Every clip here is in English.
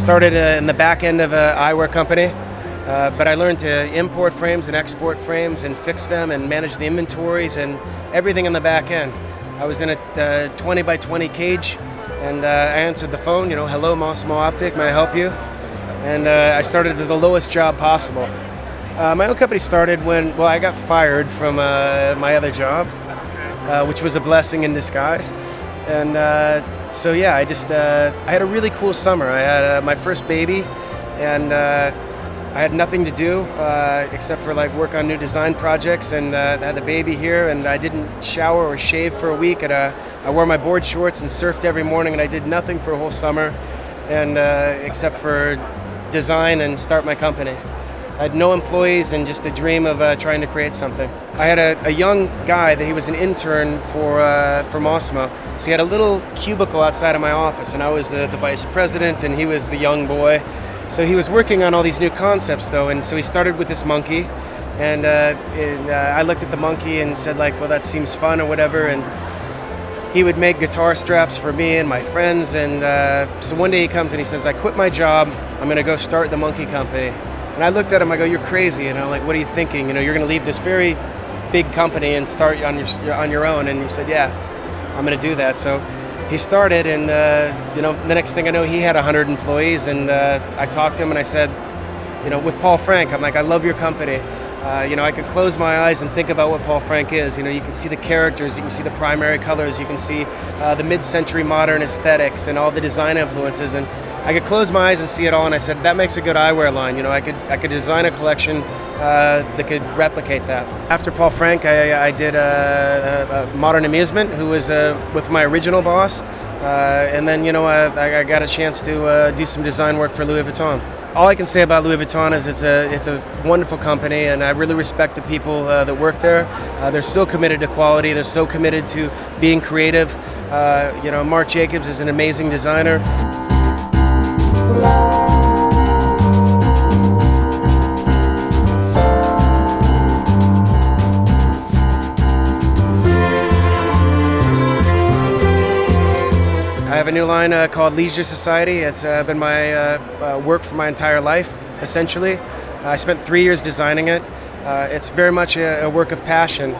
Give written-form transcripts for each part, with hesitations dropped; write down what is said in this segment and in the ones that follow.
started in the back end of an eyewear company, but I learned to import frames and export frames and fix them and manage the inventories and everything in the back end. I was in a 20 by 20 cage, and I answered the phone, hello, Massimo Optic, may I help you? And I started at the lowest job possible. My own company started when, I got fired from my other job, which was a blessing in disguise. And so yeah, I had a really cool summer. I had my first baby, and I had nothing to do except for work on new design projects, and I had the baby here, and I didn't shower or shave for a week, and I wore my board shorts and surfed every morning, and I did nothing for a whole summer, and except for design and start my company. I had no employees and just a dream of trying to create something. I had a young guy that he was an intern for Massimo. So he had a little cubicle outside of my office, and I was the vice president, and he was the young boy. So he was working on all these new concepts, though, and so he started with this monkey, and I looked at the monkey and said, well, that seems fun or whatever, and he would make guitar straps for me and my friends, and so one day he comes and he says, I quit my job, I'm going to go start the monkey company. And I looked at him, I go, you're crazy, what are you thinking? You're going to leave this very big company and start on your own. And he said, yeah, I'm going to do that. So he started, and the next thing I know, he had 100 employees, and I talked to him and I said, with Paul Frank, I'm like, I love your company. I can close my eyes and think about what Paul Frank is. You can see the characters, you can see the primary colors, you can see the mid-century modern aesthetics and all the design influences, and I could close my eyes and see it all, and I said, that makes a good eyewear line. I could design a collection that could replicate that. After Paul Frank, I did a Modern Amusement, who was with my original boss, and then I got a chance to do some design work for Louis Vuitton. All I can say about Louis Vuitton is it's a wonderful company, and I really respect the people that work there. They're so committed to quality. They're so committed to being creative. Marc Jacobs is an amazing designer. I have a new line called Leisure Society. It's been my work for my entire life, essentially. I spent 3 years designing it. It's very much a work of passion.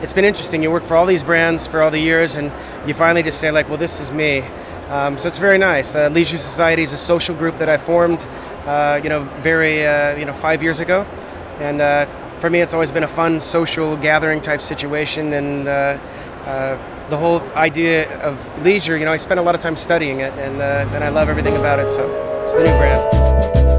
It's been interesting. You work for all these brands for all the years, and you finally just say, well, this is me. So it's very nice. Leisure Society is a social group that I formed, 5 years ago. And for me, it's always been a fun social gathering type situation, and the whole idea of leisure, I spent a lot of time studying it, and I love everything about it, so it's the new brand.